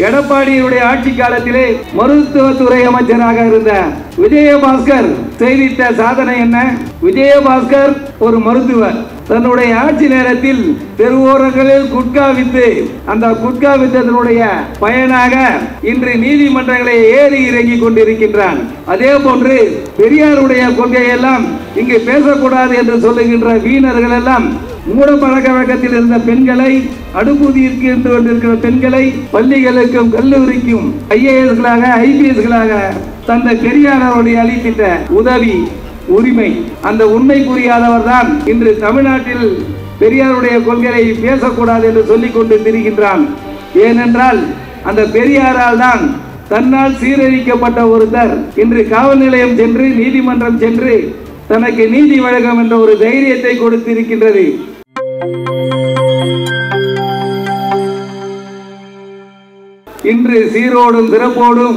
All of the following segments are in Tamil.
எடப்பாடியுடைய ஆட்சி காலத்திலே மருத்துவத்துறை அமைச்சராக இருந்த விஜயபாஸ்கர் செய்திட்ட சாதனை என்ன? விஜயபாஸ்கர் ஒரு மருத்துவர். தன்னுடைய ஆட்சி நேரத்தில் தெருவோரங்களில் குட்கா வித்து, அந்த குட்கா வித்ததனுடைய பயனாக இன்று நீதிமன்றங்களை ஏறி இறங்கி கொண்டிருக்கின்றான். அதே போன்று பெரியாருடைய கொள்கையெல்லாம் இங்கு பேசக்கூடாது என்று சொல்லுகின்ற வீணர்கள் எல்லாம் மூட பழக்க வழக்கத்தில் இருந்த பெண்களை, அடுப்பூதியிற்கு இருந்து கொண்டிருக்கிற பெண்களை பள்ளிகளுக்கும் கல்லூரிக்கும் IAS-களாக IPS-களாக தந்தை பெரியார் அவருடைய அளித்திட்ட உதவி, உரிமை, அந்த உண்மை புரியாதவர் தான் இன்று தமிழ்நாட்டில் பெரியாருடைய கொள்கையை பேசக்கூடாது என்று சொல்லிக் கொண்டு திரிகின்றான். ஏனென்றால் அந்த பெரியாரால் தான் தன்னால் சீரழிக்கப்பட்ட ஒருத்தர் இன்று காவல் நிலையம் சென்று, நீதிமன்றம் சென்று தனக்கு நீதி வழங்கும் என்ற ஒரு தைரியத்தை கொடுத்திருக்கின்றது. இன்று சீரோடும் சிறப்போடும்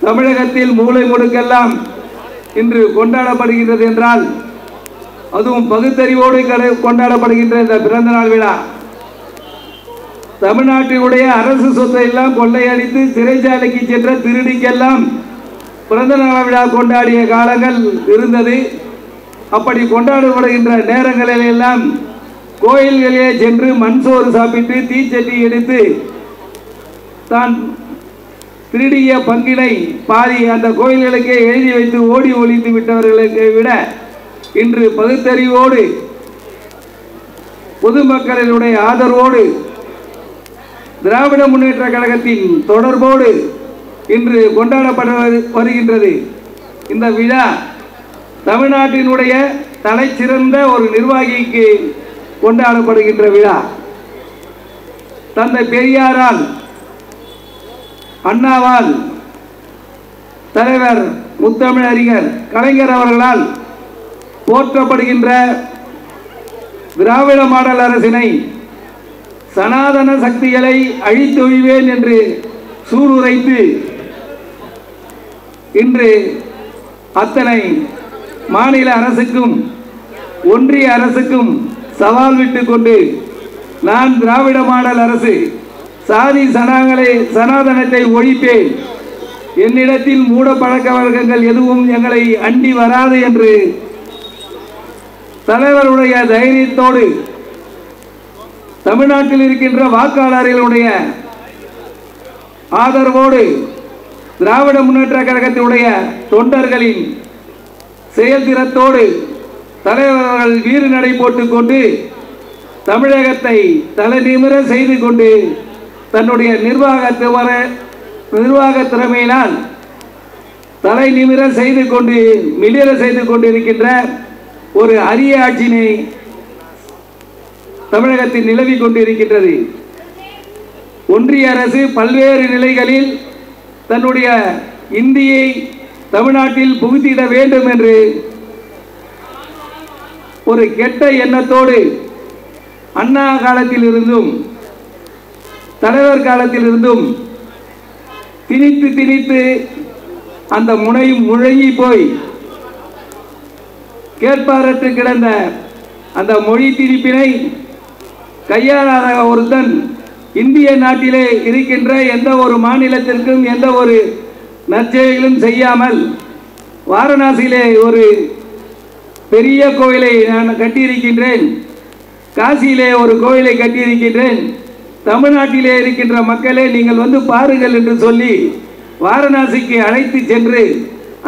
தமிழகத்தில் மூலை முடுக்கெல்லாம் இன்று கொண்டாடப்படுகின்றது என்றால், அதுவும் பகுத்தறிவோடு கொண்டாடப்படுகின்ற இந்த பிறந்த நாள் விழா, தமிழ்நாட்டினுடைய அரசு சொத்தை எல்லாம் கொள்ளையடித்து சிறைச்சாலைக்கு சென்ற திருடிக்கெல்லாம் பிறந்த நாள் விழா கொண்டாடிய காலங்கள் இருந்தது. அப்படி கொண்டாடப்படுகின்ற நேரங்களில் எல்லாம் கோயில்களிலே சென்று மண் சோறு சாப்பிட்டு தீச்சட்டி எடுத்து தான் திருடிய பங்கினை பாதி அந்த கோயில்களுக்கே எழுதி வைத்து ஓடி ஒளிந்து விட்டவர்களுக்கு விட இன்று பகுத்தறிவோடு பொதுமக்களினுடைய ஆதரவோடு திராவிட முன்னேற்ற கழகத்தின் தொடர்போடு இன்று கொண்டாடப்பட வருகின்றது. இந்த விழா தமிழ்நாட்டினுடைய தலை சிறந்த ஒரு நிர்வாகிக்கு கொண்டாடப்படுகின்ற விழா. தந்தை பெரியாரால், அண்ணாவால், தலைவர் முத்தமிழறிஞர் கலைஞர் அவர்களால் போற்றப்படுகின்ற திராவிட மாடல் அரசினை சனாதன சக்திகளை அழித்தொழிவேன் என்று சூளுரைத்து இன்று அத்தனை மாநில அரசுக்கும் ஒன்றிய அரசுக்கும் சவால் விட்டு கொண்டு, நான் திராவிட மாடல் அரசு, சாதி சனாதனத்தை ஒழிப்பேன், என்னிடத்தில் மூட பழக்க வழக்கங்கள் எதுவும் எங்களை அண்டி வராது என்று தலைவருடைய தைரியத்தோடு தமிழ்நாட்டில் இருக்கின்ற வாக்காளர்களுடைய ஆதரவோடு திராவிட முன்னேற்ற கழகத்தினுடைய தொண்டர்களின் செயல்திறத்தோடு தலைவர்கள் வீறு நடை போட்டுக் கொண்டு தமிழகத்தை தலை நிமிர செய்து கொண்டு தன்னுடைய நிர்வாக திறமையினால் தலை நிமிர செய்து கொண்டு மிளிர செய்து கொண்டிருக்கின்ற ஒரு அரிய ஆட்சியினை தமிழகத்தில் நிலவி கொண்டிருக்கின்றது. ஒன்றிய அரசு பல்வேறு நிலைகளில் தன்னுடைய இந்தியை தமிழ்நாட்டில் புகுத்திட வேண்டும் என்று ஒரு கெட்ட எண்ணத்தோடு அண்ணா காலத்தில் இருந்தும் தலைவர் காலத்தில் இருந்தும் திணித்து திணித்து அந்த முனை முழங்கி போய் கேட்பாரற்று கிடந்த அந்த மொழி திணிப்பினை கையாளாத ஒருத்தன் இந்திய நாட்டிலே இருக்கின்ற எந்த ஒரு மாநிலத்திற்கும் எந்த ஒரு நற்செயலும் செய்யாமல் வாரணாசியிலே ஒரு பெரிய கோயிலை நான் கட்டியிருக்கின்றேன், காசியிலே ஒரு கோயிலை கட்டியிருக்கின்றேன், தமிழ்நாட்டிலே இருக்கின்ற மக்களே நீங்கள் வந்து பாருங்கள் என்று சொல்லி வாரணாசிக்கு அழைத்து சென்று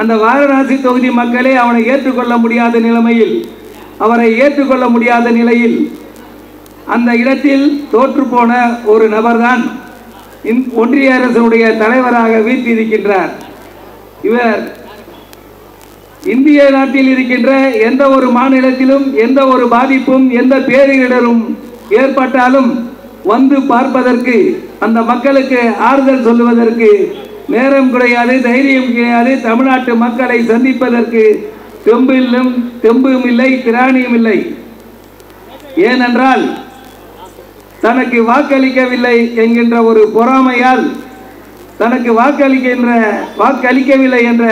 அந்த வாரணாசி தொகுதி மக்களே அவனை ஏற்றுக்கொள்ள முடியாத நிலைமையில் அவரை ஏற்றுக்கொள்ள முடியாத நிலையில் அந்த இடத்தில் தோற்று போன ஒரு நபர்தான் ஒன்றிய அரசுடைய தலைவராக வீற்றிருக்கின்றார். இவர் இந்திய நாட்டில் இருக்கின்ற எந்த ஒரு மாநிலத்திலும் எந்த ஒரு பாதிப்பும் எந்த பேரிடரும் ஏற்பட்டாலும் வந்து பார்ப்பதற்கு, அந்த மக்களுக்கு ஆறுதல் சொல்லுவதற்கு நேரம் கிடையாது, தைரியம் கிடையாது. தமிழ்நாட்டு மக்களை சந்திப்பதற்கு தெம்பும் இல்லை, திராணியும் இல்லை. ஏனென்றால் தனக்கு வாக்களிக்கவில்லை என்கின்ற ஒரு பொறாமையால், தனக்கு வாக்களிக்கவில்லை என்ற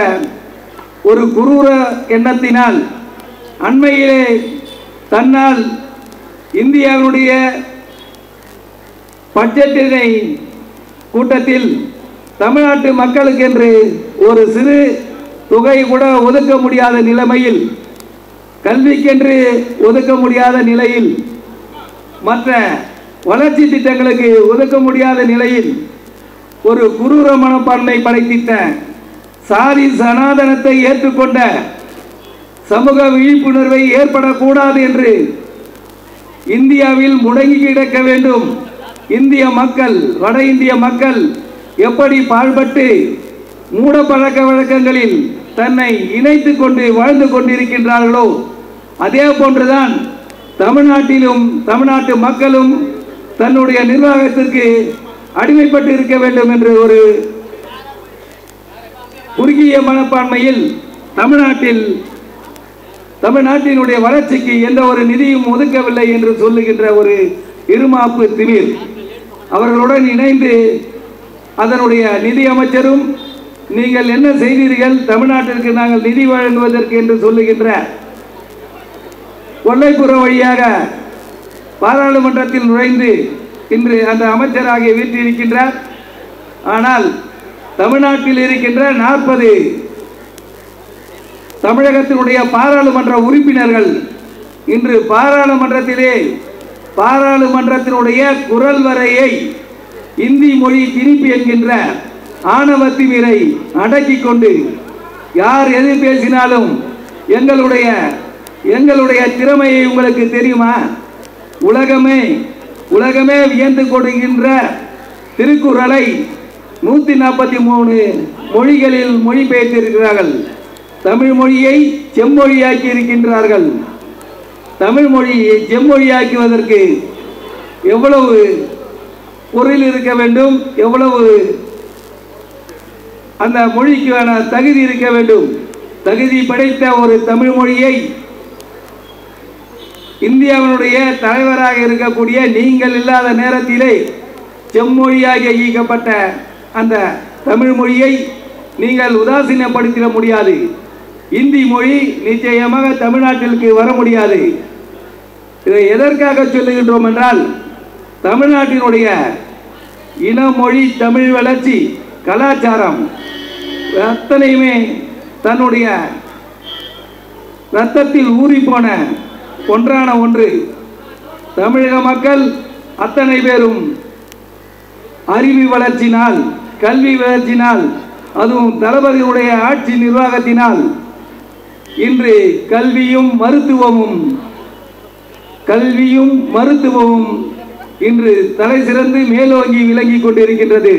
ஒரு குரூர எண்ணத்தினால் அண்மையிலே தன்னால் இந்தியாவுடைய பட்ஜெட்டினை கூட்டத்தில் தமிழ்நாட்டு மக்களுக்கென்று ஒரு சிறு தொகை கூட ஒதுக்க முடியாத நிலைமையில், கல்விக்கென்று ஒதுக்க முடியாத நிலையில், மற்ற வளர்ச்சி திட்டங்களுக்கு ஒதுக்க முடியாத நிலையில் ஒரு குரூர மனப்பான்மை படைத்திட்ட, சாதி சனாதனத்தை ஏற்றுக்கொண்ட, சமூக விழிப்புணர்வை ஏற்படக்கூடாது என்று இந்தியாவில் முடங்கி கிடக்க வேண்டும். இந்திய மக்கள், வட இந்திய மக்கள் எப்படி பாழ்பட்டு மூட பழக்க வழக்கங்களில் தன்னை இணைத்து கொண்டு வாழ்ந்து கொண்டிருக்கின்றார்களோ அதே போன்றுதான் தமிழ்நாட்டிலும் தமிழ்நாட்டு மக்களும் தன்னுடைய நிர்வாகத்திற்கு அடிமைப்பட்டு இருக்க வேண்டும் என்று ஒரு குறுகிய மனப்பான்மையில் தமிழ்நாட்டினுடைய வளர்ச்சிக்கு எந்த ஒரு நிதியும் ஒதுக்கவில்லை என்று சொல்லுகின்ற ஒரு இருமாப்பு திமிர். அவர்களுடன் இணைந்து அதனுடைய நிதி அமைச்சரும் நீங்கள் என்ன செய்தீர்கள், தமிழ்நாட்டிற்கு நாங்கள் நிதி வழங்குவதற்கு என்று சொல்லுகின்ற கொல்லைப்புற வழியாக பாராளுமன்றத்தில் நுழைந்து இன்று அந்த அமைச்சராக வீற்றிருக்கின்றார். ஆனால் தமிழ்நாட்டில் இருக்கின்ற 40 தமிழகத்தினுடைய பாராளுமன்ற உறுப்பினர்கள் இன்று பாராளுமன்றத்தினுடைய குரல் வரையை இந்தி மொழி திணிப்பு என்கின்ற ஆணவ திமிரை அடக்கி கொண்டு யார் எது பேசினாலும் எங்களுடைய திறமையை உங்களுக்கு தெரியுமா, உலகமே வியந்து கொடுக்கின்ற திருக்குறளை 143 மொழிகளில் மொழிபெயர்த்திருக்கிறார்கள். தமிழ் மொழியை செம்மொழியாக்கி இருக்கின்றார்கள். தமிழ் மொழியை செம்மொழியாக்குவதற்கு எவ்வளவு பொருள் இருக்க வேண்டும், எவ்வளவு அந்த மொழிக்கான தகுதி இருக்க வேண்டும். தகுதி படைத்த ஒரு தமிழ் மொழியை இந்தியாவினுடைய தலைவராக இருக்கக்கூடிய நீங்கள் இல்லாத நேரத்திலே செம்மொழியாக ஈக்கப்பட்ட அந்த தமிழ் மொழியை நீங்கள் உதாசீனப்படுத்திட முடியாது. இந்தி மொழி நிச்சயமாக தமிழ்நாட்டிற்கு வர முடியாது. இதை எதற்காக சொல்லுகின்றோம் என்றால், தமிழ்நாட்டினுடைய இன மொழி தமிழ் வளர்ச்சி கலாச்சாரம் அத்தனையுமே தன்னுடைய இரத்தத்தில் ஊறிப்போன ஒன்றான ஒன்று. தமிழக மக்கள் அத்தனை பேரும் அறிவு வளர்ச்சினால், கல்வி வளர்ச்சினால், அதுவும் தளபதியுடைய ஆட்சி நிர்வாகத்தினால் இன்று கல்வியும் மருத்துவமும் இன்று தலை சிறந்து மேலோங்கி விளங்கி கொண்டிருக்கின்றது.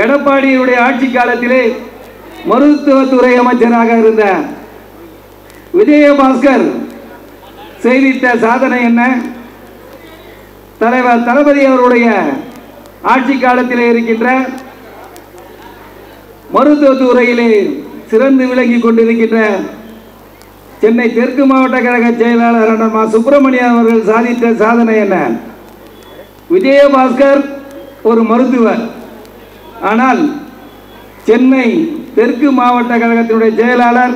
எடப்பாடியுடைய ஆட்சி காலத்திலே மருத்துவத்துறை அமைச்சராக இருந்த விஜயபாஸ்கர் செய்திட்ட சாதனை என்ன? தலைவர் தளபதி அவருடைய ஆட்சி காலத்திலே இருக்கின்ற மருத்துவத்துறையிலே சிறந்து விளங்கி கொண்டிருக்கின்ற சென்னை தெற்கு மாவட்ட கழக செயலாளர் மா சுப்பிரமணியன் அவர்கள் சாதித்த சாதனை என்ன? விஜயபாஸ்கர் ஒரு மருத்துவர், ஆனால் சென்னை தெற்கு மாவட்ட கழகத்தினுடைய செயலாளர்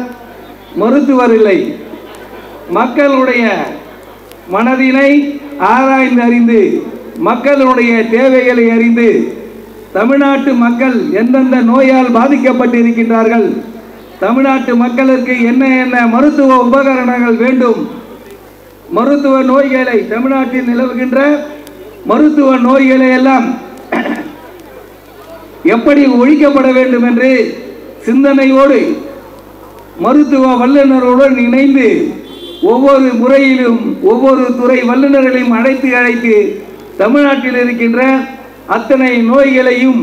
மருத்துவர் இல்லை. மக்களுடைய மனதினை ஆராய்ந்து அறிந்து, மக்களுடைய தேவைகளை அறிந்து, தமிழ்நாட்டு மக்கள் எந்தெந்த நோயால் பாதிக்கப்பட்டிருக்கின்றார்கள், தமிழ்நாட்டு மக்களுக்கு என்ன மருத்துவ உபகரணங்கள் வேண்டும், மருத்துவ நோய்களை, தமிழ்நாட்டில் நிலவுகின்ற மருத்துவ நோய்களை எல்லாம் எப்படி ஒழிக்கப்பட வேண்டும் என்று சிந்தனையோடு மருத்துவ வல்லுநர்களுடன் இணைந்து ஒவ்வொரு முறையிலும் ஒவ்வொரு துறை வல்லுநர்களையும் அழைத்து தமிழ்நாட்டில் இருக்கின்ற அத்தனை நோய்களையும்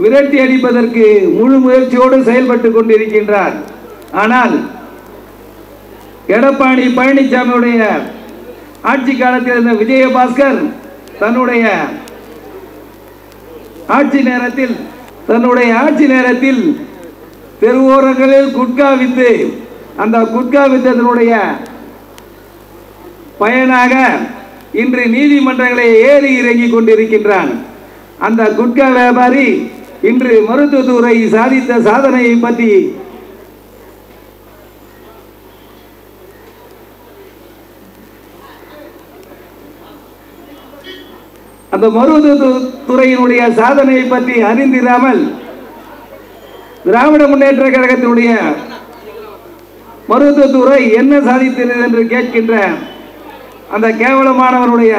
விரட்டி அடிப்பதற்கு முழு முயற்சியோடு செயல்பட்டு கொண்டிருக்கின்றார். ஆனால் எடப்பாடி பழனிசாமியுடைய ஆட்சி காலத்தில் இருந்த விஜயபாஸ்கர் தன்னுடைய ஆட்சி நேரத்தில் தெருவோரங்களில் குட்கா வித்து, அந்த குட்கா வித்ததனுடைய பயனாக இன்று நீதிமன்றங்களை ஏறி இறங்கி கொண்டிருக்கின்றான். அந்த குட்கா வியாபாரி இன்று மருத்துவத்துறை சாதித்த சாதனையை பற்றி அந்த மருத்துவத்துறையினுடைய சாதனையை பற்றி அறிந்திராமல் திராவிட முன்னேற்ற கழகத்தினுடைய மருத்துவத்துறை என்ன சாதித்தது என்று கேட்கின்ற அந்த கேவலமானவருடைய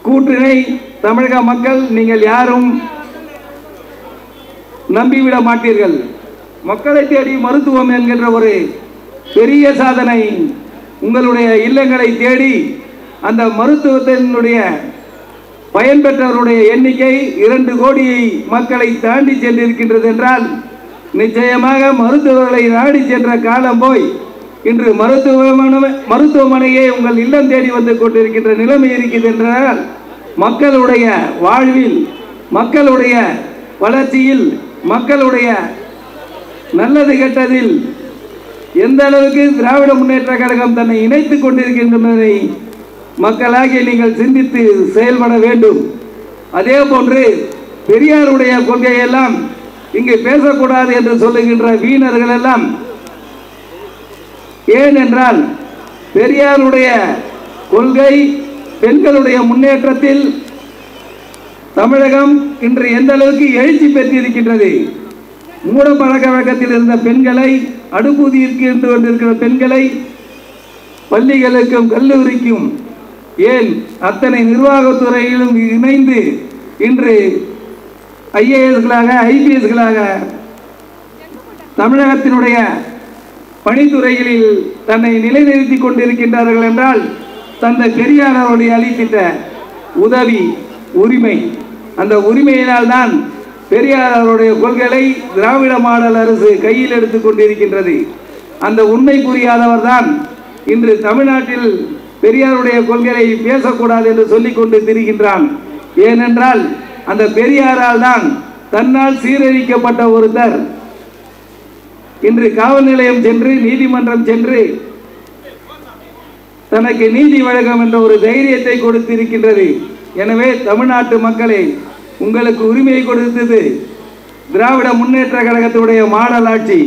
கூற்றினை தமிழக மக்கள் நீங்கள் யாரும் நம்பிவிட மாட்டீர்கள். மக்களை தேடி மருத்துவம் என்கின்ற ஒரு பெரிய சாதனை உங்களுடைய இல்லங்களை தேடி அந்த மருத்துவத்தினுடைய பயன்பெற்றவருடைய எண்ணிக்கை 2 கோடியை மக்களை தாண்டி சென்றிருக்கின்றது என்றால் நிச்சயமாக மருத்துவர்களை நாடி சென்ற காலம் போய் இன்று மருத்துவமனையே உங்கள் இல்லம் தேடி வந்து கொண்டிருக்கின்ற நிலைமை இருக்கிறது என்றால் மக்களுடைய வாழ்வில், மக்களுடைய வளர்ச்சியில், மக்களுடைய நல்லது கெட்டதில் எந்த அளவுக்கு திராவிட முன்னேற்ற கழகம் தன்னை இணைத்துக் கொண்டிருக்கின்றதை மக்களாகிய நீங்கள் சிந்தித்து செயல்பட வேண்டும். அதே போன்று பெரியாருடைய கொள்கையெல்லாம் இங்கு பேசக்கூடாது என்று சொல்லுகின்ற வீணர்கள் எல்லாம் ஏனென்றால் பெரியாருடைய கொள்கை பெண்களுடைய முன்னேற்றத்தில் தமிழகம் இன்று எந்த அளவுக்கு எழுச்சி பெற்றிருக்கின்றது. மூட பழக்க வழக்கத்தில் இருந்த பெண்களை, அடுப்பூதியிற்கு இருந்து கொண்டிருக்கிற பெண்களை பள்ளிகளுக்கும் கல்லூரிக்கும் ஏன் அத்தனை நிர்வாகத்துறையிலும் இணைந்து இன்று ஐஏஎஸ்களாக, ஐபிஎஸ்களாக தமிழகத்தினுடைய பணித்துறைகளில் தன்னை நிலைநிறுத்தி கொண்டிருக்கின்றார்கள் என்றால் தந்தை பெரியார் அவருடைய அளித்திட்ட உதவி, உரிமை, அந்த உரிமையினால் தான் பெரியார் அவருடைய கொள்கைகளை திராவிட மாடல் அரசு கையில் எடுத்துக் கொண்டிருக்கின்றது. அந்த உண்மை புரியாதவர் தான் இன்று தமிழ்நாட்டில் பெரியாருடைய கொள்கையை பேசக்கூடாது என்று சொல்லிக் கொண்டு திரிகின்றான். ஏனென்றால் அந்த பெரியாரால் தான் தன்னால் சீரழிக்கப்பட்ட ஒருத்தர் இன்று காவல் நிலையம் சென்று, நீதிமன்றம் சென்று தனக்கு நீதி வழங்கும் என்ற ஒரு தைரியத்தை கொடுத்திருக்கின்றது. எனவே தமிழ்நாட்டு மக்களே, உங்களுக்கு உரிமையை கொடுத்தது திராவிட முன்னேற்ற கழகத்துடைய மாடல் ஆட்சி.